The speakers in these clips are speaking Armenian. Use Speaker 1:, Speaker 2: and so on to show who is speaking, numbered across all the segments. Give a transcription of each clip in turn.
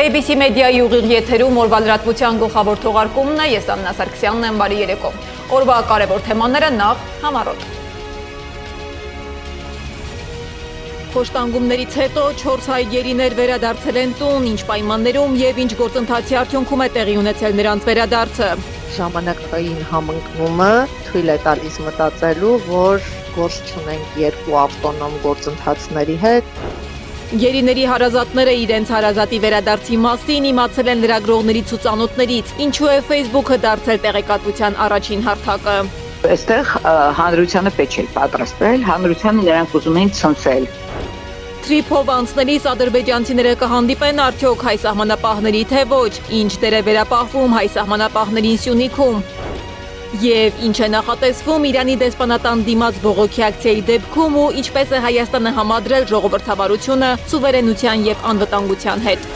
Speaker 1: ABC մեդիայի ուղիղ եթերում օրվա լրատվության գլխավոր թողարկումն է, ես Աննա Սարգսյանն եմ, բարի երեկո։ Օրվա կարևոր թեմաները նախ համառոտ։ Խոշտանգումներից հետո 4 հայ գերիներ վերադարձել են տուն, ինչ պայմաններում եւ ինչ գործընթացի արդյունքում է տեղի ունեցել նրանց վերադարձը։
Speaker 2: Ժամանակային համընկնումը թույլ է տալիս մտածելու, որ գործ չունենք երկու ավտոնոմ գործընթացների հետ։
Speaker 1: Գերիների հարազատները իրենց հարազատի վերադարձի մասին իմացել են լրագրողների ցուցանոթներից, ինչու է Facebook-ը դարձել տեղեկատվության առաջին հարթակը։
Speaker 3: Այստեղ հանրությանը պետք է պատրաստվել, հանրությանը նրանք ուզում են ցնցել։
Speaker 1: Թրիփով անցնելիս ադրբեջանցիները կհանդիպեն արդյոք հայ սահմանապահների թե ոչ, ինչ դեր է վերապահվում հայ սահմանապահներին Սյունիքում։ Եվ ինչ է նախատեսվում Իրանի դեսպանատան դիմաց բողոքի ակցիայի դեպքում ու ինչպես է Հայաստանը համադրել ժողովրդավարությունը սուվերենության եւ անվտանգության հետ։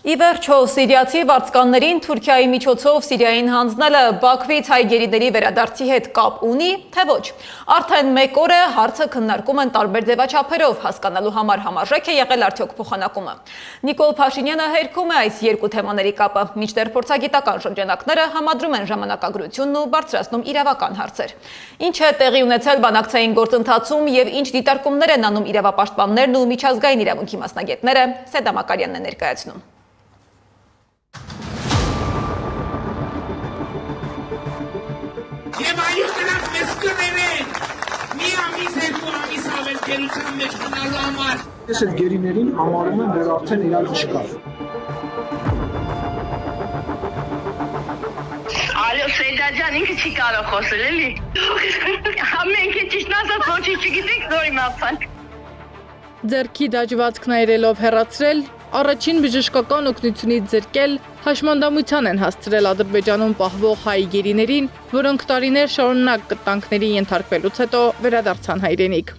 Speaker 1: Ի վերջո սիրիացի վարձկաններին Թուրքիայի միջոցով Սիրիային հանձնելը Բաքվից հայ գերիների վերադարձի հետ կապ ունի, թե ոչ։ Արդեն մեկ օր է հարցը քննարկում են տարբեր ձևաչափերով, հասկանալու համար համարժեք է եղել արդյոք փոխանակումը։ Նիկոլ Փաշինյանը հերքում է այս երկու թեմաների կապը, մինչդեռ փորձագիտական շրջանակները համադրում են ժամանակագրությունն ու բարձրացնում իրավական հարցեր։ Ինչ է տեղի ունեցել բանակցային գործընթացում եւ ինչ դիտարկումներ են անում իրավապաշտպաններն ու միջազգային իրավունքի մասնագետները, Սեդա Մակարյանն է ներկայացնում։
Speaker 4: Եվ այո նրանք մեզ կներեն, մի ամիս երկու ամիս ավել գերության մեջ գնալու համար։
Speaker 5: Ես այդ գերիներին համարում եմ, որ արդեն իրանք չկա։
Speaker 6: Ալո Սեյդա ջան, ինքը չի կարող խոսել էլի։ Մենք ճիշտ ասած ոչինչ չգիտենք, նոր իմացանք։
Speaker 7: Ձեռքի դաջվածքն այրելով հեռացրել, առաջին բժշկական օգնությունից զրկել, հաշմանդամության են հասցրել Ադրբեջանում պահվող հայ գերիներին, որոնք տարիներ շարունակ կտանքների ենթարկվելուց հետո վերադարձան հայրենիք։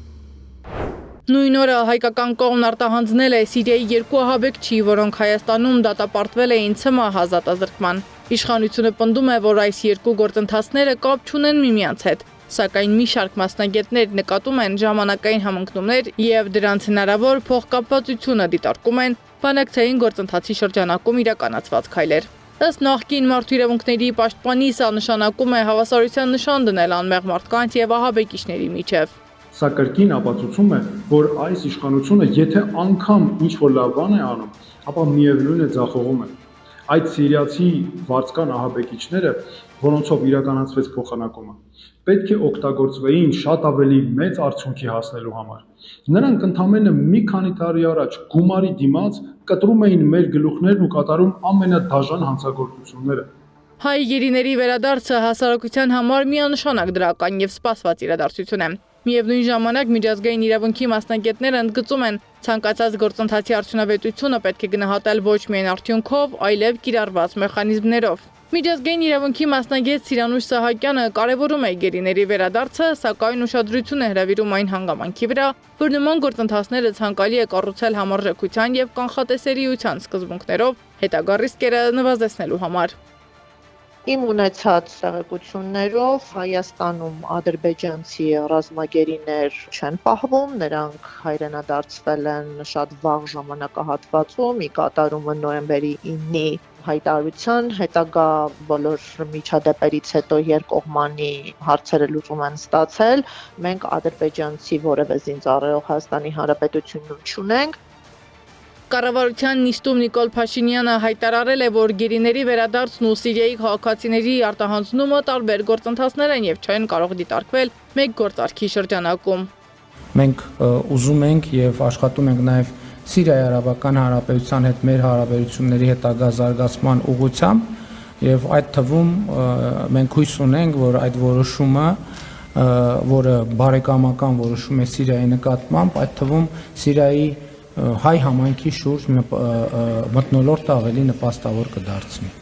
Speaker 7: Նույն օրը հայկական կողմն արտահանձնել է Սիրիայի երկու ահաբեկչի, որոնք Հայաստանում դատապարտվել էին ՑՄ ազատազրկման։ Իշխանությունը պնդում է, որ այս երկու գործընթացները կապ չունեն միմյանց հետ, սակայն մի շարք մասնագետներ նկատում են ժամանակային համընկնումներ եւ դրանց հնարավոր փոխկապվածությունը դիտարկում են բանակցային գործընթացի շրջանակում իրականացված քայլեր։ Ըստ նախկին մարդու իրավունքների պաշտպանի սա նշանակում է հավասարության նշան դնել անմեղ մարդկանց եւ ահաբեկիչների միջև։
Speaker 5: Սա կրկին ապացուցում է, որ այս իշխանությունը եթե անգամ ինչ-որ լավ բան է անում, ապա միևնույն է ձախողում է։ Այդ սիրիացի վարձկան ահաբեկիչները, որոնցով իրականացվեց փոխանակումը, պետք է օգտագործվեին շատ ավելի մեծ արդյունքի հասնելու համար։ Նրանք ընդամենը մի քանի տարի առաջ գումարի դիմաց կտրում էին մեր գլուխներն ու կատարում ամենադաժան հանցագործությունները։
Speaker 7: Հայ գերիների վերադարձը հասարակության համար միանշանակ դրական եւ սպասված իրադարձություն է։ Միևնույն ժամանակ միջազգային իրավունքի մասնագետները ընդգծում են, ցանկացած գործընթացի արդյունավետությունը պետք է գնահատել ոչ միայն արդյունքով, այլև կիրառված մեխանիզմներով։ Միջազգային իրավունքի մասնագետ Սիրանուշ Սահակյանը կարևորում է գերիների վերադարձը, սակայն ուշադրություն է հրավիրում այն հանգամանքի վրա, որ նման գործընթացները ցանկալի է կառուցել համարժեքության եւ կանխատեսելիության սկզբունքներով, հետագա ռիսկերը նվազեցնելու համար։
Speaker 2: Իմ ունեցած տեղեկություններով Հայաստանում ադրբեջանցի ռազմագերիներ չեն պահվում, նրանք հայրենադարձվել են շատ վաղ ժամանակահատվածում, ի կատարումը նոյեմբերի 9-ի հայտարարության, հետագա բոլոր միջադեպերից հետո երկկողմանի հարցերը լուծում են ստացել, մենք ադրբեջանցի որևէ զինծառայող Հայաստանի Հանրապետությունում չունենք։
Speaker 7: Կառավարության նիստում Նիկոլ Փաշինյանը հայտարարել է, որ գերիների վերադարձն ու Սիրիայի քաղաքացիների արտահանձնումը տարբեր գործընթացներ են եւ չեն կարող դիտարկվել մեկ գործարքի շրջանակում։
Speaker 8: Մենք ուզում ենք եւ աշխատում ենք նաեւ Սիրիայի Արաբական Հանրապետության հետ մեր հարաբերությունների հետագա զարգացման ուղղությամբ եւ այդ թվում մենք հույս ունենք, որ այդ որոշումը, որը բարեկամական որոշում է Սիրիայի նկատմամբ, այդ թվում Սիրիայի հայ համայնքի շուրջ մթնոլորտը ավելի նպաստավոր կդարձնի։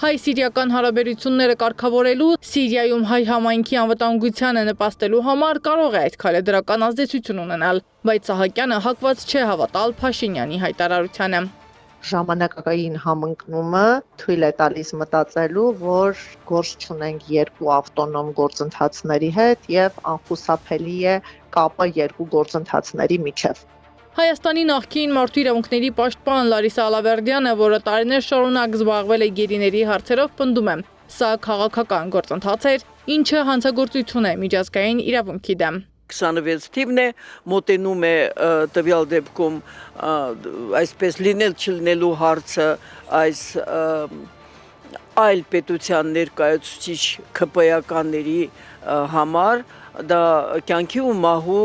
Speaker 7: Հայ-սիրիական հարաբերությունները կարգավորելու, Սիրիայում հայ համայնքի անվտանգությանը նպաստելու համար կարող է այդ քայլը դրական ազդեցություն ունենալ, բայց Սահակյանը հակված չէ հավատալ Փաշինյանի հայտարարությանը։
Speaker 2: ժամանակային համընկնումը թույլ է տալիս մտածելու, որ գործ չունենք երկու ավտոնոմ գործընթացների հետ եւ անխուսափելի է կապը երկու գործընթացների միջև։
Speaker 7: Հայաստանի նախկին մարդու իրավունքների պաշտպան Լարիսա Ալավերդյանը, որը տարիներ շարունակ զբաղվել է գերիների հարցերով, պնդում է, սա քաղաքական գործընթաց էր, ինչը հանցագործություն է միջազգային իրավունքի դեմ։
Speaker 9: 26 թիվն է, մոտենում է տվյալ դեպքում այսպես լինել չլինելու հարցը այս այլ պետության ներկայացուցիչ ԿՊ-ականների համար, դա կյանքի ու մահու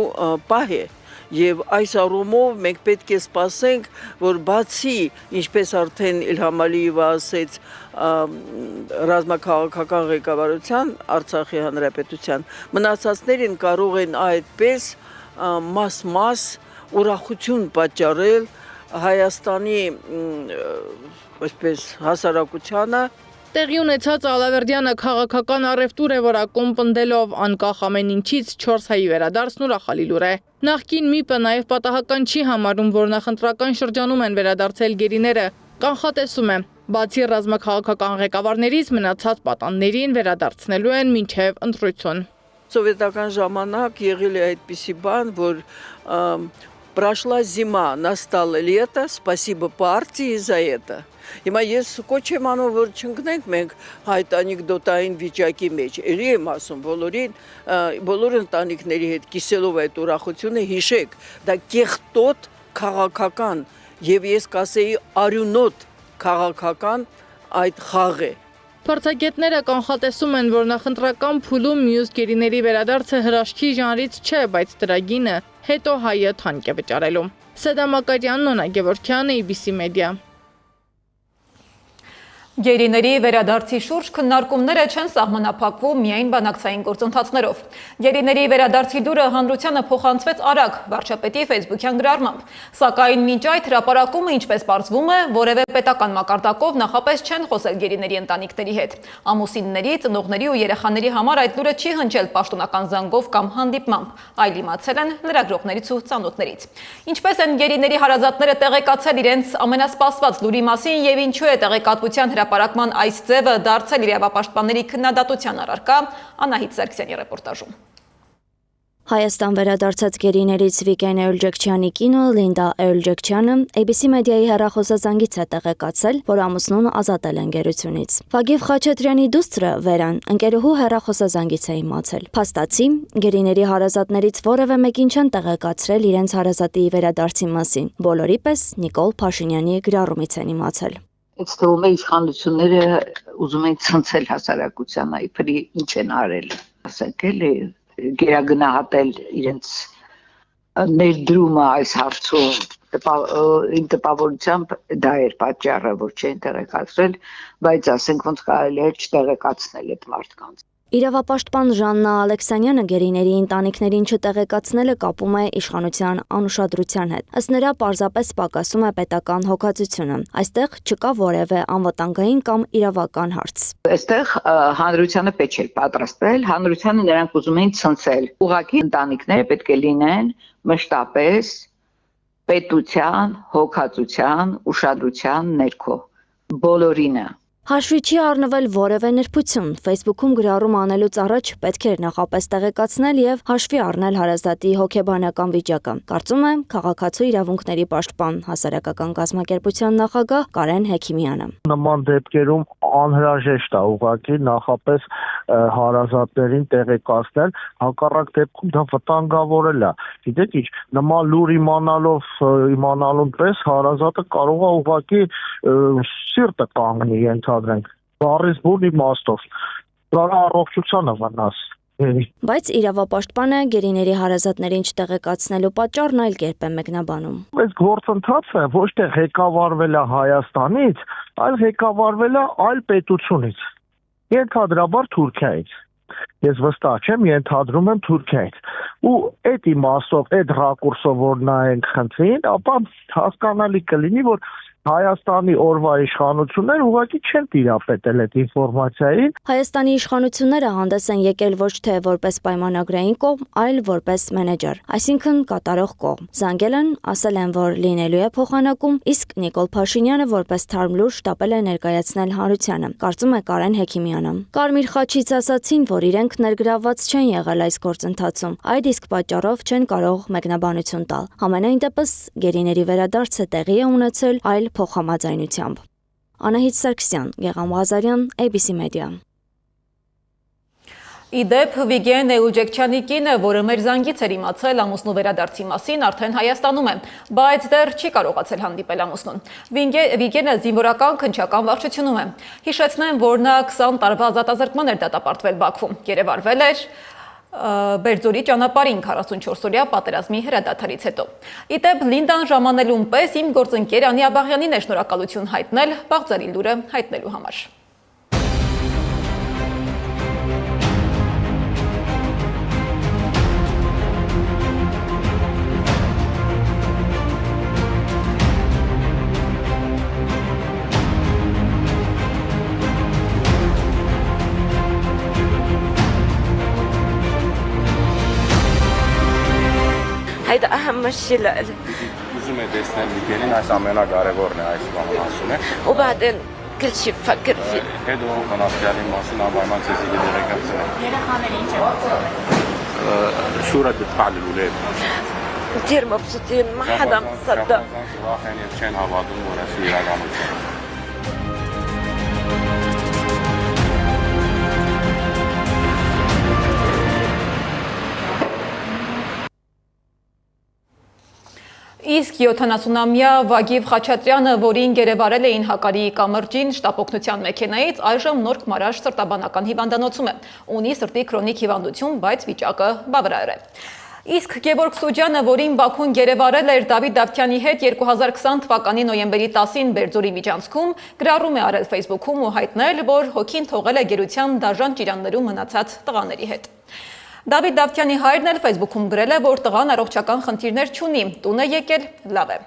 Speaker 9: պահ է։ Եվ այս առումով մենք պետք է սպասենք, որ բացի, ինչպես արդեն Իլհամ Ալիևը ասեց, ռազմաքաղաքական ղեկավարության Արցախի հանրապետության մնացածներին կարող են այդպես մաս-մաս ուրախություն պատճառել Հայաստանի այսպես հասարակությանը։
Speaker 7: Տեղի ունեցած Ալավերդյանը քաղաքական առևտուր է որակում, պնդելով անկախ ամեն ինչից 4 հայի վերադարձն ուրախալի լուր է։ Նախկին ՄԻՊ-ը նաև պատահական չի համարում, որ նախընտրական շրջանում են վերադարձել գերիները, կանխատեսում է, բացի ռազմաքաղաքական ղեկավարներից մնացած պատաններին վերադարձնելու են մինչև ընտրություն։
Speaker 9: Սովետական ժամանակ եղել է այդպիսի բան, որ прошла зима, настало лето, спасибо партии за это։ Հիմա ես կոչ եմ անում, որ չընկնենք մենք այդ անեկդոտային վիճակի մեջ։ Էլի եմ ասում բոլոր ընտանիքների հետ կիսելով այդ ուրախությունը հիշեք, դա կեղտոտ քաղաքական եւ ես կասեի արյունոտ քաղաքական այդ խաղ է։
Speaker 7: Փորձագետները կանխատեսում են, որ նախընտրական փուլում մյուս գերիների վերադարձը հրաշքի ժանրից չէ, բայց դրա գինը հետո հայը թանկ է վճարելու։ Սեդա Մակարյան, Նոնա Գևորգյան, ABC Media։
Speaker 1: Գերիների վերադարձի շուրջ քննարկումները չեն սահմանափակվում միայն բանակցային գործընթացներով։ Գերիների վերադարձի դուրը հանրությանը փոխանցվեց արագ վարչապետի Facebook-յան գրառմամբ։ Սակայն մինչ այդ հրապարակումը, ինչպես պարզվում է, որևէ պետական մակարդակով նախապես չեն խոսել գերիների ընտանիքների հետ։ Ամուսինների, ծնողների ու երեխաների համար այդ լուրը չի հնչել պաշտոնական զանգով կամ հանդիպմամբ, այլ իմացել են լրագրողներից ու ծանոթներից։ Ինչպես են գերիների հարազատները տեղեկացել իրենց ամենասպասված լուրի մասին եւ ինչու է տեղեկատվության հրապարակման այս ձևը դարձել իրավապաշտպանների քննադատության առարկա, Անահիտ Սարգսյանի ռեպորտաժում։
Speaker 10: Հայաստան վերադարձած գերիներից Վիգեն Էյուլջեքչյանի կինը Լինդա Էյուլջեքչյանը ABC Մեդիայի հեռախոսազանգից է տեղեկացել, որ ամուսնուն ազատել են գերությունից։ Վագիվ Խաչատրյանի դուստրը Վերան ընկերուհու հեռախոսազանգից է իմացել։ Փաստացի, գերիների հարազատներից որևէ մեկին չեն տեղեկացրել իրենց հարազատի վերադարձի մասին։ Բոլորի պես Նիկոլ Փաշինյանի գրառումից են իմացել։
Speaker 3: Այս թվում է իշխանությունները ուզում են ցնցել հասարակությանը, իբրի ինչ են արել, ասենք էլի գերագնահատել իրենց ներդրումը այս հարցում, իմ տպավորությամբ դա էր պատճառը, որ չեն տեղեկացրել, բայց ասենք ոնց կարելի է չտեղեկացնել այդ մարդկանց։
Speaker 10: Իրավապաշտպան Ժաննա Ալեքսանյանը գերիների ընտանիքներին չտեղեկացնելը կապում է իշխանության անուշադրության հետ։ Ըստ նրա պարզապես պակասում է պետական հոգացությունը։ Այստեղ չկա որևէ անվտանգային կամ իրավական հարց։
Speaker 3: Այստեղ հանրությանը պետք է պատրաստվել, հանրությանը նրանք ուզում են ցնցել։ Ուղղակի ընտանիքները պետք է լինեն մշտապես պետության, հոգացության, ուշադրության ներքո։ Բոլորինը։
Speaker 10: Հաշվի չի առնվել որևէ նրբություն։ Facebook-ում գրառում անելուց առաջ պետք էր նախապես տեղեկացնել եւ հաշվի առնել հարազատի հոգեբանական վիճակը։ Կարծում եմ քաղաքացու իրավունքների պաշտպան հասարակական կազմակերպության նախագահ Կարեն Հեքիմյանը։
Speaker 11: Նման դեպքերում անհրաժեշտ է ուղղակի նախապես հարազատներին տեղեկացնել, հակառակ դեպքում դա վտանգավորել է։ Գիտեք ինչ, նման լուր իմանալուն պես հարազատը կարող է ուղղակի սիրտը կանգնի ենթադրենք, բառից բուն իմաստով, դրա առողջությանը վնաս։
Speaker 10: Բայց իրավապաշտպանը գերիների հարազատներին չտեղեկացնելու պատճառն այլ կերպ է մեկնաբանում։
Speaker 11: Այս գործընթացը ոչ թե ղեկավարվել է Հայաստանից, այլ ղեկավարվել է այլ պետությունից, ենթադրաբար Թուրքիայից։ ես վստահ չեմ, ենթադրում եմ Թուրքիայից։ Ու այդ իմաստով, այդ ռակուրսով որ նայենք խնդրին, ապա հասկանալի կլինի, որ Հայաստանի օրվա իշխանությունները ուղղակի չեն տիրապետել այդ ինֆորմացիային։
Speaker 10: Հայաստանի իշխանությունները հանդես են եկել ոչ թե որպես պայմանագրային կողմ, այլ որպես մենեջեր, այսինքն կատարող կողմ։ Զանգել են, ասել են, որ լինելու է փոխանակում, իսկ Նիկոլ Փաշինյանը որպես թարմ լուր շտապել է ներկայացնել հանրությանը, կարծում է Կարեն Հեքիմյանը։ Կարմիր խաչից ասացին, որ իրենք ներգրավված չեն եղել այս գործընթացում, այդ իսկ պատճառով չեն կարող մեկնաբանություն տալ։ Համենայն դեպս գերիների վերադարձը տեղի է ունեցել այլ փոխհամաձայնությամբ։ Անահիտ Սարգսյան, Գեղամ Ղազարյան, ABC Media։
Speaker 1: Իդեպ Վիգեն Էուլջեքչյանի կինը, որը մեր զանգից էր իմացել ամուսնու վերադարձի մասին, արդեն Հայաստանում է, բայց դեռ չի կարողացել հանդիպել ամուսնուն։ Վիգենը զինվորական քննչական վարչությունում է։ Հիշեցնեմ, որ նա 20 տարվա ազատազրկման էր դատապարտվել Բաքվում, գերեվարվել էր Բերձորի ճանապարհին 44-օրյա պատերազմի հրադադարից հետո։ Իդեպ Լինդան ժամանելուն պես իմ գործընկեր Անի Աբաղյանին է շնորհակալություն հայտնել Բաղձարի լուրը հայտնելու համար։
Speaker 6: هيدا أهم شيء لإلي
Speaker 12: ուզում է տեսնել Վիգենին, այս ամենակարևորն է այս բանը ասում է։
Speaker 6: وبعدين كل شيء بفكر فيه
Speaker 12: Հետո կանացիալի մասին անպայման ցեզի դերեկացնեմ։
Speaker 6: երեխաները ինչ են
Speaker 12: شورى تدفع للولاد
Speaker 6: كثير مبسوطين ما حدا مصدق
Speaker 12: صراحة يعني كان هبادون ولا شيء رقم
Speaker 1: Իսկ 70-ամյա Վագիվ Խաչատրյանը, որին գերեվարել էին Հակարիի կամրջին շտապօգնության մեքենայից, այժմ Նորք Մարաշ սրտաբանական հիվանդանոցում է։ Ունի սրտի քրոնիկ հիվանդություն, բայց վիճակը բավարար է։ Իսկ Գևորգ Սուջյանը, որին Բաքուն գերեվարել էր Դավիթ Դավթյանի հետ 2020 թվականի նոյեմբերի 10-ին Բերձորի միջանցքում, գրառում է արել Facebook-ում ու հայտնել, որ հոգին թողել է գերության դաժան ճիրաններում մնացած տղաների հետ։ Դավիթ Դավթյանի հայրն էլ Facebook-ում գրել է, որ տղան առողջական խնդիրներ չունի, տուն է եկել, լավ է։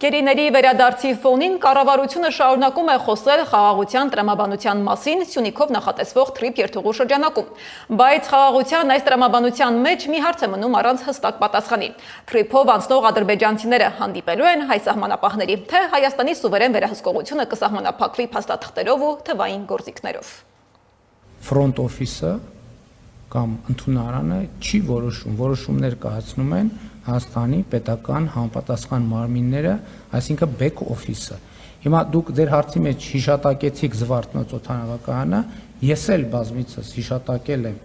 Speaker 1: Գերիների վերադարձի ֆոնին կառավարությունը շարունակում է խոսել խաղաղության տրամաբանության մասին Սյունիքով նախատեսվող թրիփ երթուղու շրջանակում, բայց խաղաղության այս տրամաբանության մեջ մի հարց է մնում առանց հստակ պատասխանի։ Թրիփով անցնող ադրբեջանցիները հանդիպելու են հայ սահմանապահների, թե Հայաստանի սուվերեն վերահսկողությունը կսահմանափակվի փաստաթղթերով ու թվային գործիքներով։
Speaker 8: Ֆրոնտ օֆիսը կամ ընդունարանը չի որոշում, որոշումներ կայացնում են Հայաստանի պետական համապատասխան մարմինները, այսինքն back office-ը։ Հիմա դուք ձեր հարցի մեջ հիշատակեցիք Զվարթնոց օդանավակայանը, ես էլ բազմիցս հիշատակել եմ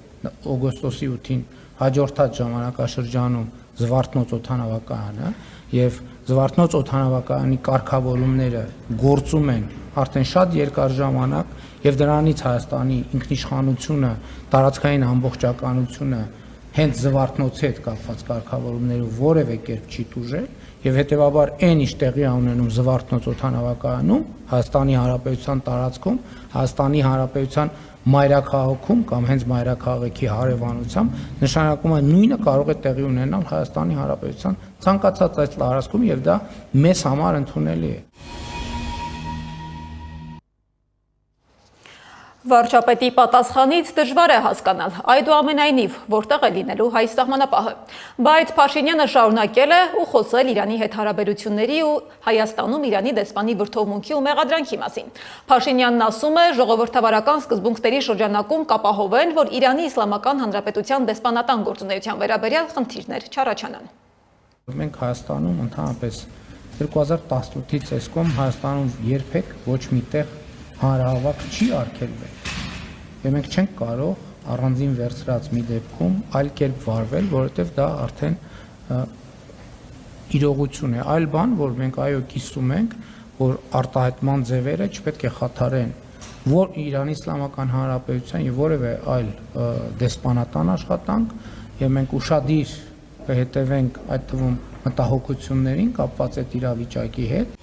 Speaker 8: օգոստոսի 8-ին հաջորդած ժամանակաշրջանում Զվարթնոց օդանավակայանը եւ Զվարթնոց օդանավակայանի կարգավորումները գործում են արդեն շատ երկար ժամանակ եւ դրանից Հայաստանի ինքնիշխանությունը, տարածքային ամբողջականությունը հենց Զվարթնոցի հետ կապված կարգավորումներով որևէ կերպ չի տուժել եւ հետեւաբար այն ինչ տեղի ունենում Զվարթնոց օդանավակայանում Հայաստանի Հանրապետության տարածքում, Հայաստանի Հանրապետության մայրաքաղաքում կամ հենց մայրաքաղաքի հարևանությամբ նշանակում է նույնը կարող է տեղի ունենալ Հայաստանի Հանրապետության ցանկացած այս տարածքում եւ դա մեզ համար ընդունելի է։
Speaker 1: Վարչապետի պատասխանից դժվար է հասկանալ, այդուամենայնիվ, որտեղ է լինելու հայ սահմանապահը, բայց Փաշինյանը շարունակել է ու խոսել Իրանի հետ հարաբերությունների ու Հայաստանում Իրանի դեսպանի վրդովմունքի ու մեղադրանքի մասին։ Փաշինյանն ասում է, ժողովրդավարական սկզբունքների շրջանակում կապահովեն, որ Իրանի Իսլամական Հանրապետության դեսպանատան գործունեության վերաբերյալ խնդիրներ չառաջանան։
Speaker 8: Մենք Հայաստանում ընդհանրապես 2018-ից այսքան Հայաստանում երբեք ոչ միտեղ հանրահավաք չի արգելվել եւ մենք չենք կարող առանձին վերցրած մի դեպքում այլ կերպ վարվել, որովհետեւ դա արդեն իրողություն է, այլ բան, որ մենք այո կիսում ենք, որ արտահայտման ձևերը չպետք է խաթարեն որ Իրանի Իսլամական Հանրապետության եւ որևէ այլ դեսպանատան աշխատանք եւ մենք ուշադիր կհետևենք այդ թվում մտահոգություններին կապված այդ իրավիճակի հետ։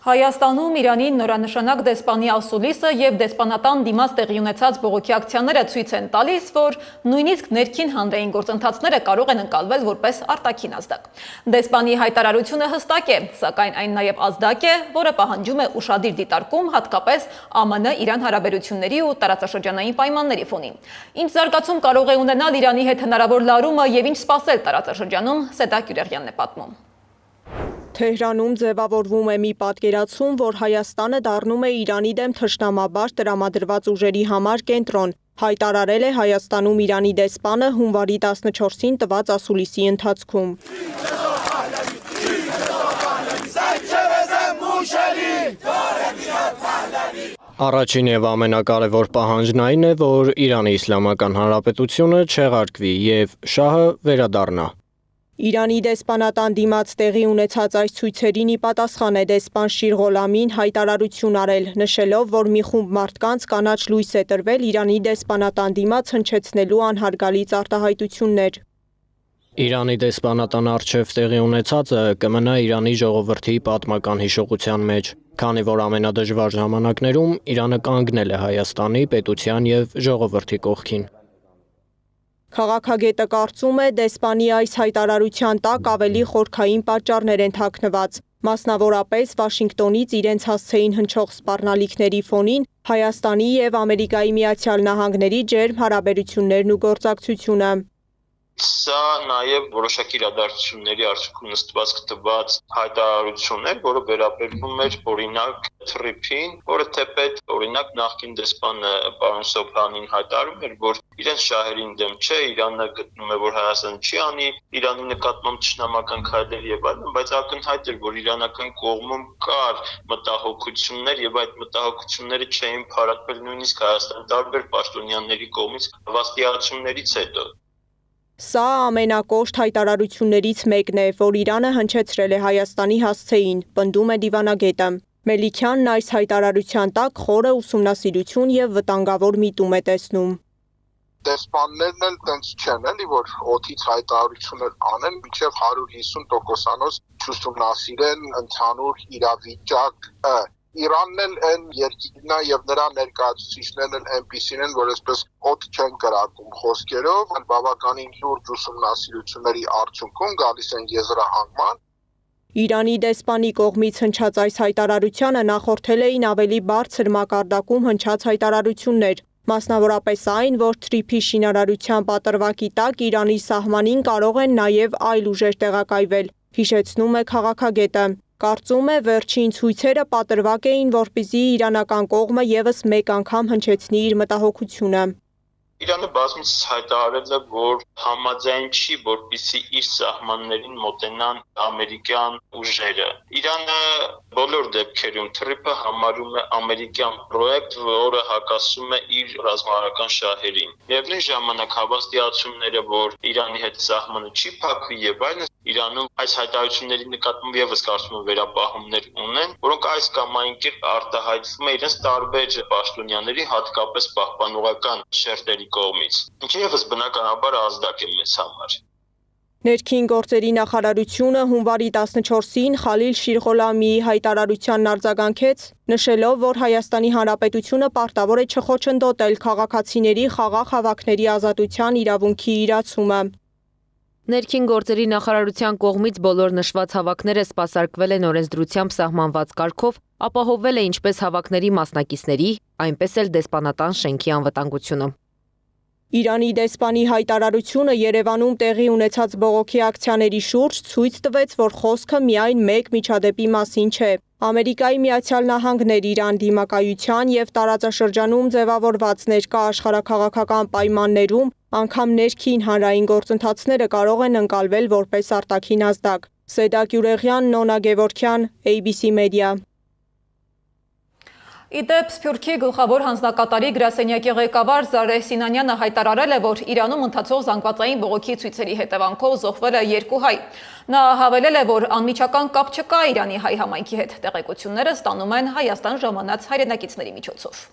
Speaker 1: Հայաստանում Իրանի նորանշանակ դեսպանի ասուլիսը եւ դեսպանատան դիմաց տեղի ունեցած բողոքի ակցիաները ցույց են տալիս, որ նույնիսկ ներքին հանրային գործընթացները կարող են ընկալվել որպես արտաքին ազդակ։ Դեսպանի հայտարարությունը հստակ է, սակայն այն նաեւ ազդակ է, որը պահանջում է ուշադիր դիտարկում, հատկապես ԱՄՆ-Իրան հարաբերությունների ու տարածաշրջանային պայմանների ֆոնին։ Ինչ զարգացում կարող է ունենալ Իրանի հետ հնարավոր լարումը եւ ինչ սպասել տարածաշրջանում, Սեդակ Յուրեղյանն է պատմում։
Speaker 13: Թեհրանում ձևավորվում է մի պատկերացում, որ Հայաստանը դառնում է Իրանի դեմ թշնամաբար տրամադրված ուժերի համար կենտրոն, հայտարարել է Հայաստանում Իրանի դեսպանը հունվարի 14-ին տված ասուլիսի ընթացքում։
Speaker 14: Առաջին եւ ամենակարևոր պահանջն այն է, որ Իրանի Իսլամական Հանրապետությունը չեղարկվի եւ շահը վերադառնա։
Speaker 13: Իրանի դեսպանատան դիմաց տեղի ունեցած այս ցույցերին ի պատասխան է դեսպան Շիր Ղոլամին հայտարարություն արել, նշելով, որ մի խումբ մարդկանց կանաչ լույս է տրվել Իրանի դեսպանատան դիմաց հնչեցնելու անհարգալից արտահայտություններ։
Speaker 14: Իրանի դեսպանատան առջև տեղի ունեցածը կմնա Իրանի ժողովրդի պատմական հիշողության մեջ, քանի որ ամենադժվար ժամանակներում Իրանը կանգնել է Հայաստանի պետության եւ ժողովրդի կողքին։
Speaker 13: Քաղաքագետը կարծում է, դեսպանի այս հայտարարության տակ ավելի խորքային պատճառներ են թաքնված, մասնավորապես Վաշինգտոնից իրենց հասցեին հնչող սպառնալիքների ֆոնին Հայաստանի եւ Ամերիկայի Միացյալ Նահանգների ջերմ հարաբերություններն ու գործակցությունը։
Speaker 15: Սա նաև որոշակի իրադարձությունների արդյունքում նստված գտված հայտարարություն էր, որը վերաբերվում էր օրինակ թրիփին, որը թեպետ օրինակ նախկին դեսպանը պարոն Սոբհանին հայտարարում էր, որ իրենց շահերին դեմ չէ, Իրանը գտնում է, որ Հայաստանը չի անի Իրանի նկատմամբ թշնամական քայլեր եւ այլն, բայց ակնհայտ էր, որ իրանական կողմում կար մտահոգություններ եւ այդ մտահոգությունները չէին փարատվել նույնիսկ Հայաստանի տարբեր պաշտոնյաների կողմից վաստիացումներից հետո։
Speaker 13: Սա ամենակոշտ հայտարարություններից մեկն է, որ Իրանը հնչեցրել է Հայաստանի հասցեին, պնդում է դիվանագետը։ Մելիքյանն այս հայտարարության տակ խորը ուսումնասիրություն եւ վտանգավոր միտում է տեսնում։
Speaker 16: Դեսպաններն էլ տենց չեն, էլի, որ օդից հայտարարություններ անեն, մինչև 150%-անոց ուսումնասիրեն ընդհանուր իրավիճակը։ Իրանն էլ այն երկիրն է եւ նրա ներկայացուցիչներն էլ այնպիսին են, որ այսպես օդ չեն կրակում խոսքերով, այլ բավականին լուրջ ուսումնասիրությունների արդյունքում գալիս են եզրահանգման։
Speaker 13: Իրանի դեսպանի կողմից հնչած այս հայտարարությանը նախորդել էին ավելի բարձր մակարդակում հնչած հայտարարություններ, մասնավորապես այն, որ թրիփի շինարարության պատրվակի տակ Իրանի սահմանին կարող են նաև այլ ուժեր տեղակայվել, հիշեցնում է քաղաքագետը։ Կարծում է վերջին ցույցերը պատրվակ էին, որպեսզի իրանական կողմը եւս մեկ անգամ հնչեցնի իր մտահոգությունը։
Speaker 15: Իրանը բազմիցս հայտարարել է, որ համաձայն չի, որպեսզի իր սահմաններին մոտենան ամերիկյան ուժերը։ Իրանը բոլոր դեպքերում թրիփը համարում է ամերիկյան պրոյեկտ, որը հակասում է իր ռազմավարական շահերին։ Միևնույն ժամանակ հավաստիացումները, որ Իրանի հետ սահմանը չի փակվի եւ այլն, Իրանում այս հայտարարությունների նկատմամբ եւս կարծում եմ վերապահումներ ունեն, որոնք այս կամ այն կերպ արտահայտվում է իրենց տարբեր պաշտոնյաների, հատկապես պահպանողական շերտերի կողմից, ինչը եւս բնականաբար ազդակ է մեզ համար։
Speaker 13: Ներքին գործերի նախարարությունը հունվարի 14-ին Խալիլ Շիր Ղոլամիի հայտարարությանն արձագանքեց, նշելով, որ Հայաստանի Հանրապետությունը պարտավոր է չխոչընդոտել քաղաքացիների խաղաղ հավաքների ազատության իրավունքի իրացումը։
Speaker 17: Ներքին գործերի նախարարության կողմից բոլոր նշված հավաքները սպասարկվել են օրենսդրությամբ սահմանված կարգով, ապահովվել է ինչպես հավաքների մասնակիցների, այնպես էլ դեսպանատան շենքի անվտանգությունը։
Speaker 13: Իրանի դեսպանի հայտարարությունը Երևանում տեղի ունեցած բողոքի ակցիաների շուրջ ցույց տվեց, որ խոսքը միայն մեկ միջադեպի մասին չէ։ Ամերիկայի Միացյալ Նահանգներ Իրան դիմակայության եւ տարածաշրջանում ձևավորված ներկա աշխարհաքաղաքական պայմաններում անգամ ներքին հանրային գործընթացները կարող են ընկալվել որպես արտաքին ազդակ։ Սեդակ Յուրեղյան, Նոնա Գևորքյան, ABC Media։
Speaker 1: Իդեպ Սփյուռքի գլխավոր հանձնակատարի գրասենյակի ղեկավար Զարե Սինանյանը հայտարարել է, որ Իրանում ընթացող զանգվածային բողոքի ցույցերի հետևանքով զոհվել է 2 հայ։ Նա հավելել է, որ անմիջական կապ չկա Իրանի հայ համայնքի հետ, տեղեկությունները ստանում են Հայաստան ժամանած հայրենակիցների միջոցով։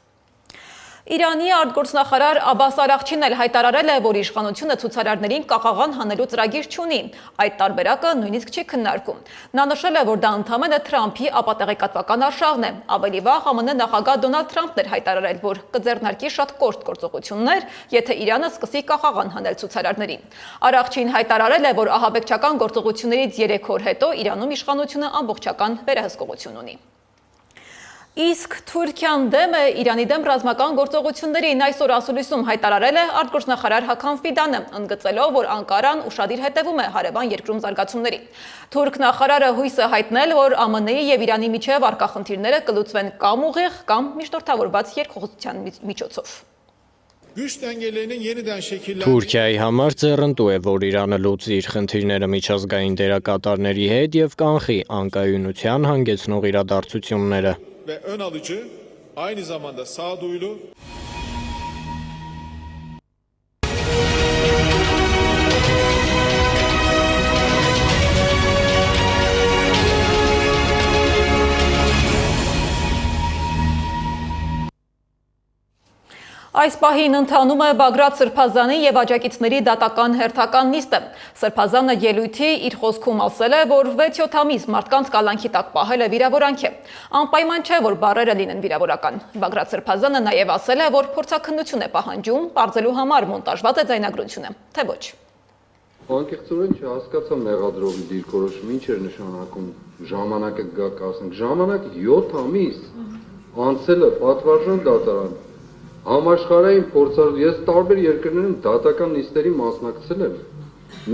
Speaker 1: Իրանի արտգործնախարար Աբբաս Արաղչին էլ հայտարարել է, որ իշխանությունը ցուցարարներին կաղաղան հանելու ծրագիր չունի։ Այդ տարբերակը նույնիսկ չի քննարկում։ Նա նշել է, որ դա ընդամենը Թրամփի ապատեղեկատվական արշավն է։ Ավելի վաղ ԱՄՆ նախագահ Դոնալդ Թրամփն էր հայտարարել, որ կձեռնարկի շատ կոշտ գործողություններ, եթե Իրանը սկսի կաղաղան հանել ցուցարարներին։ Արաղչին հայտարարել է, որ ահաբեկչական գործողություններից 3 օր հետո Իրանում իշխանությունը ամբողջական վերահսկողություն ունի։ Իսկ Թուրքիան դեմ է Իրանի դեմ ռազմական գործողություններին այսօր ասուլիսում հայտարարել է արտգործնախարար Հական Ֆիդանը, ընդգծելով, որ Անկարան ուշադիր հետևում է հարևան երկրում զարգացումներին։ Թուրք նախարարը հույս է հայտնել, որ ԱՄՆ-ի եւ Իրանի միջև առկա խնդիրները կլուծվեն կամ ուղիղ, կամ միջնորդավորված երկխոսության միջոցով։
Speaker 14: Թուրքիայի համար ձեռնտու է, որ Իրանը լուծի իր խնդիրները միջազգային դերակատարների հետ եւ կանխի անկայունության հանգեցնող իրադարձությունները։
Speaker 18: Ve ön alıcı, aynı zamanda sağduyulu.
Speaker 1: Այս պահին ընթանում է Բագրատ Սրբազանի եւ աջակիցների դատական հերթական նիստը։ Սրբազանը ելույթի իր խոսքում ասել է, որ 6-7 ամիս մարդկանց կալանքի տակ պահելը վիրավորանք է։ Անպայման չէ, որ բառերը լինեն վիրավորական։ Բագրատ Սրբազանը նաեւ ասել է, որ փորձաքննություն է պահանջում, բարձելու համար մոնտաժված է ձայնագրությունը, թե ոչ։
Speaker 19: Անկեղծորեն չհասկացա մեղադրողի դիրքորոշումը ինչ էր նշանակում ժամանակը գաք ասենք ժամանակը 7 ամիս անցել է պատվարժան դատարան Համաշխարհային փորձարու ես տարբեր երկրներում դատական նիստերի մասնակցել եմ։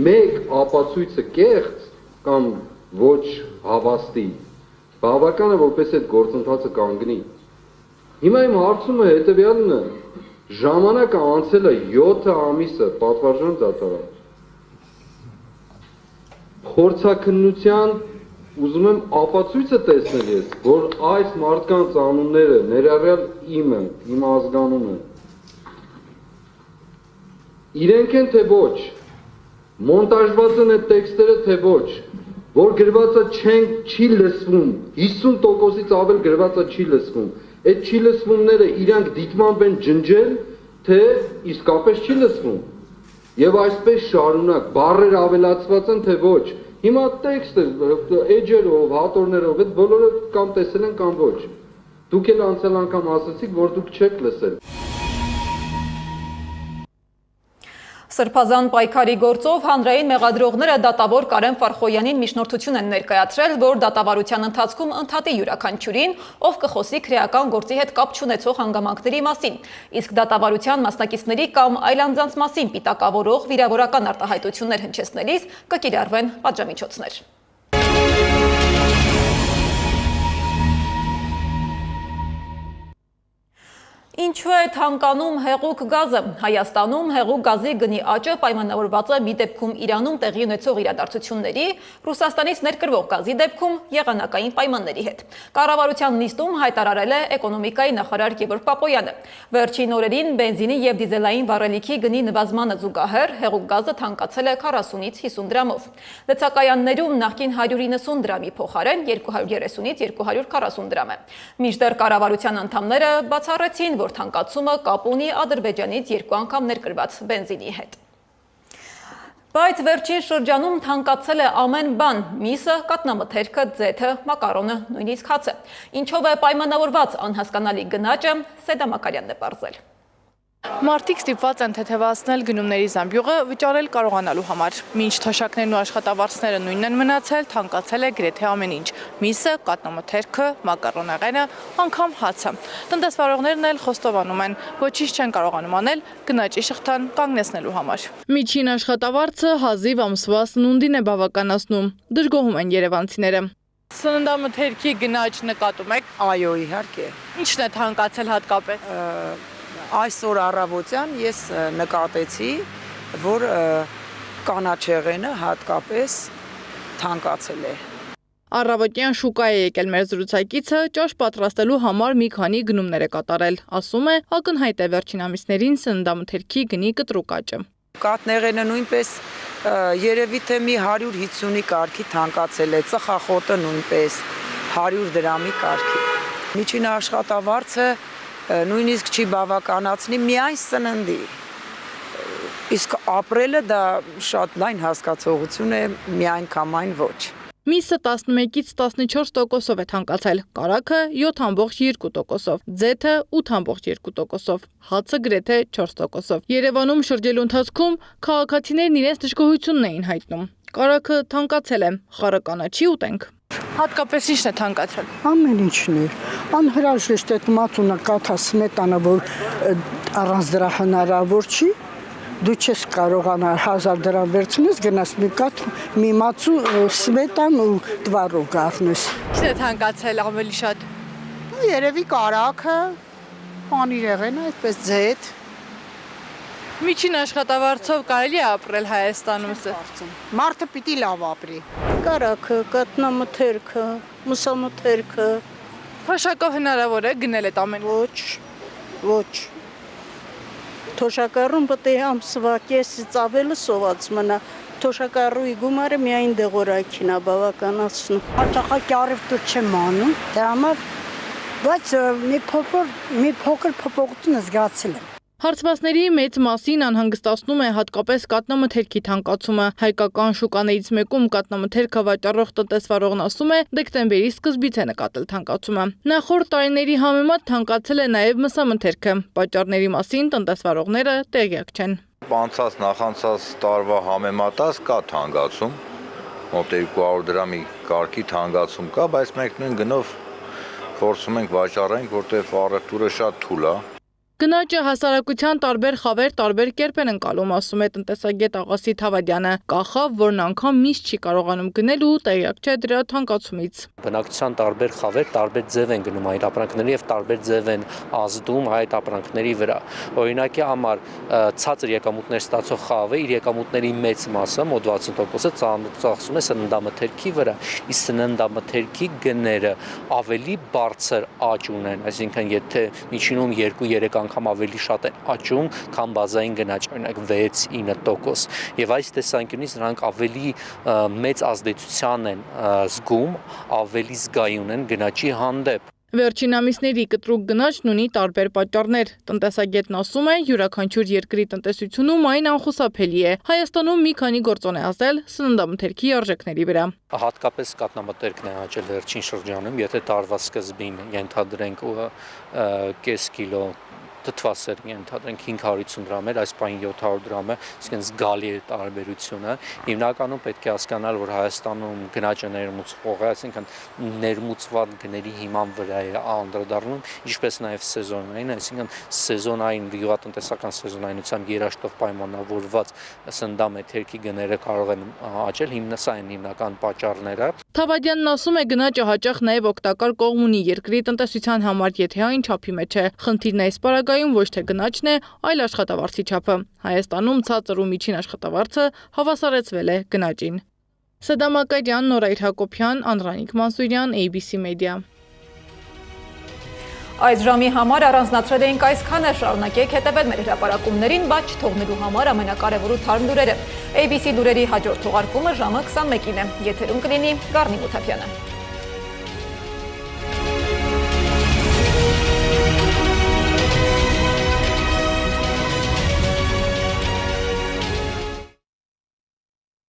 Speaker 19: Մեկ ապացույցը կեղծ կամ ոչ հավաստի։ Բավական է որպես այդ գործընթացը կանգնի։ Հիմա իմ հարցումը հետևյալն է. ժամանակը անցել է 7 ամիսը պատվարժան դատարան։ Փորձաքննության ուզում եմ ապացույցը տեսնել ես, որ այս մարդկանց անունները ներառյալ իմը, իմ ազգանունը իրենք են թե ոչ, մոնտաժված են այդ տեքստերը թե ոչ, որ գրվածը չի լսվում, 50%-ից ավել գրվածը չի լսվում, այդ չի լսվումները իրանք դիտմամբ են ջնջել, թե իսկապես չի լսվում, եւ այսպես շարունակ, բառեր ավելացված են թե ոչ, Հիմա տեքստը, էջերով, հատորներով, այդ բոլորը կամ տեսել են կամ ոչ։ Դուք էլ անցյալ անգամ ասացիք, որ դուք չեք լսել։
Speaker 1: Սրբազան պայքարի գործով հանրային մեղադրողները դատավոր Կարեն Ֆարխոյանին միջնորդություն են ներկայացրել, որ դատավարության ընթացքում ընդհատի յուրաքանչյուրին, ով կխոսի քրեական գործի հետ կապ չունեցող հանգամանքների մասին, իսկ դատավարության մասնակիցների կամ այլ անձանց մասին պիտակավորող վիրավորական արտահայտություններ հնչեցնելիս կկիրառվեն պատժամիջոցներ։ Ինչու է թանկանում հեղուկ գազը։ Հայաստանում հեղուկ գազի գնի աճը պայմանավորված է մի դեպքում Իրանում տեղի ունեցող իրադարձությունների, Ռուսաստանից ներկրվող գազի դեպքում եղանակային պայմանների հետ։ Կառավարության նիստում հայտարարել է էկոնոմիկայի նախարար Գևորգ Պապոյանը։ Վերջին օրերին բենզինի եւ դիզելային վառելիքի գնի նվազմանը զուգահեռ հեղուկ գազը թանկացել է 40-ից 50 դրամով։ Լցակայաններում նախկին 190 դրամի փոխարեն 230-ից 240 դրամ է։ Մինչդեռ կառավարության անդամները բացառեցին, որ թանկացումը կապ ունի Ադրբեջանից 2 անգամ ներկրված բենզինի հետ։ Բայց վերջին շրջանում թանկացել է ամեն բան՝ միսը, կատնամթերքը, ձեթը, մակարոնը, նույնիսկ հացը։ Ինչով է պայմանավորված անհասկանալի գնաճը, Սեդա Մակարյանն է պարզել։
Speaker 7: Մարդիկ ստիպված են թեթևացնել գնումների զամբյուղը վճարել կարողանալու համար։ Մինչ թոշակներն ու աշխատավարձները նույնն են մնացել, թանկացել է գրեթե ամեն ինչ՝ միսը, կատնամթերքը, մակարոնեղենը, անգամ հացը։ Տնտեսվարողներն էլ խոստովանում են, ոչինչ չեն կարողանում անել գնաճի շղթան կանգնեցնելու համար։ Միջին աշխատավարձը հազիվ ամսվա սնունդին է բավականացնում, դժգոհում են երևանցիները։ Սննդամթերքի գնաճ նկատում եք։
Speaker 20: Այո, իհարկե։
Speaker 7: Ինչն է թանկացել հատկապես։
Speaker 20: Այսօր առավոտյան ես նկատեցի, որ կանաչեղենը հատկապես թանկացել է։
Speaker 7: Առավոտյան շուկա է եկել մեր զրուցակիցը, ճաշ պատրաստելու համար մի քանի գնումներ է կատարել։ Ասում է, ակնհայտ է վերջին ամիսներին սննդամթերքի գնի կտրուկ աճը։
Speaker 20: Կաթնեղենը նույնպես երևի թե մի 150-ի կարգի թանկացել է, ծխախոտը նույնպես 100 դրամի կարգի։ Միջին աշխատավարձը նույնիսկ չի բավականացնի միայն սննդի։ Իսկ ապրելը դա շատ լայն հասկացողություն է, միայն կամայն ոչ։
Speaker 7: Միսը 11-ից 14%-ով է թանկացել, կարագը 7.2%-ով, ձեթը 8.2%-ով, հացը գրեթե 4%-ով։ Երևանում շրջելու ընթացքում քաղաքացիներն իրենց դժգոհությունն էին հայտնում։ Կարագը թանկացել է, խառը կանաչի ուտենք։ Հատկապես ի՞նչն է թանկացել։
Speaker 21: Ամեն ինչն է։ Անհրաժեշտ է մածունը, կաթա, սմետանը, որ առանց դրա հնարավոր չի։ Դու չես կարողանալ 1000 դրամ վերցնես, գնաս մի կաթ, մի մածու սմետան ու տվարով գարնես։
Speaker 7: Ինչ է թանկացել ավելի շատ։
Speaker 21: Երևի կարագը, անիրեղենը, այդպես ձեթ։
Speaker 7: Միջին աշխատավարձով կարելի է ապրել Հայաստանում սա։
Speaker 21: Մարդը պիտի լավ ապրի։
Speaker 22: Կարագը, կատնամթերքը, մուսամթերքը։
Speaker 7: Փոշակով հնարավոր է գնել այդ ամեն։
Speaker 22: Ոչ։ Թոշակառուն պետք է ամսվա կեսից ավելի սոված մնա։ Թոշակառուի գումարը միայն դեղորայքին է բավականացնում։
Speaker 21: Հաճախակի առևտուր չեմ անում, դրա համար, բայց մի փոքր փոփոխություն զգացել եմ։
Speaker 7: Հարցվածների մեծ մասին անհանգստացնում է հատկապես կատնամթերքի թանկացումը։ Հայկական շուկաներից մեկում կատնամթերքը վաճառող տնտեսվարողն ասում է, դեկտեմբերի սկզբից է նկատել թանկացումը։ Նախորդ տարիների համեմատ թանկացել է նաև մսամթերքը։ Պատճառների մասին տնտեսվարողները տեղյակ չեն։
Speaker 23: Նախանցած տարվա համեմատած կա թանկացում, մոտ 200 դրամի կարգի թանկացում կա, բայց մենք նույն գնով փորձում ենք վաճառենք, որտեղ առևտուրը շատ թույլ է։
Speaker 7: Գնաճը հասարակության տարբեր խավեր տարբեր կերպ են ընկալում, ասում է տնտեսագետ Աղասի Թավադյանը։ Կա խավ, որն անգամ միշտ չի կարողանում գնել ու տեղյակ չէ դրա թանկացումից։
Speaker 24: Բնակչության տարբեր խավեր տարբեր ձև են գնում այդ ապրանքների եւ տարբեր ձև են ազդում այդ ապրանքների վրա։ Օրինակի համար ցածր եկամուտներ ստացող խավը իր եկամուտների մեծ մասը, մոտ 60%-ը ծախսում է սննդամթերքի վրա, իսկ սննդամթերքի գները ավելի բարձր աճ ունեն, այսինքն եթե միջինում 2-3 անգամ ավելի շատ է աճում, քան բազային գնաճ, օրինակ 6-9%, եւ այս տեսանկյունից նրանք ավելի մեծ ազդեցության են զգում, ավելի զգայուն են գնաճի հանդեպ։
Speaker 7: Վերջին ամիսների կտրուկ գնաճն ունի տարբեր պատճառներ։ Տնտեսագետն ասում է, յուրաքանչյուր երկրի տնտեսությունում այն անխուսափելի է։ Հայաստանում մի քանի գործոն է ասել սննդամթերքի արժեքների վրա։
Speaker 24: Հատկապես կատնամթերքն է աճել վերջին շրջանում, եթե տարվա սկզբին ենթադրենք կես կիլո թթվասեր ենթադրենք 550 դրամ էր, այս պահին 700 դրամ է, այսինքն զգալի է տարբերությունը։ Հիմնականում պետք է հասկանալ, որ Հայաստանում գնաճը ներմուծվող է, այսինքն ներմուծված գների հիման վրա է անդրադառնում, ինչպես նաև սեզոնային, այսինքն սեզոնային գյուղատնտեսական սեզոնայնությամբ երաշտով պայմանավորված սննդամթերքի գները կարող են աճել, սա են հիմնական պատճառները։
Speaker 7: Թավադյանն ասում է, գնաճը հաճախ նաև օգտակար կողմ ունի երկրի տնտեսության համար, եթե այն չափի մեջ է։ Խնդիրն այս պարագայում ոչ թե գնաճն է, այլ աշխատավարձի չափը։ Հայաստանում ցածր ու միջին աշխատավարձը հավասարեցվել է գնաճին։ Սադամ Ակարյան, Նորայր Հակոբյան, Անդրանիկ Մանսուրյան, ABC Media։
Speaker 1: Այս ժամի համար առանձնացրել էինք այսքանը, շարունակեք հետևել մեր հրապարակումներին, բայց չթողնելու համար ամենակարևոր ու թարմ լուրերը։ ABC լուրերի հաջորդ թողարկումը ժամը 21-ին է։ Եթերում կլինի Գառնի Մութաֆյանը։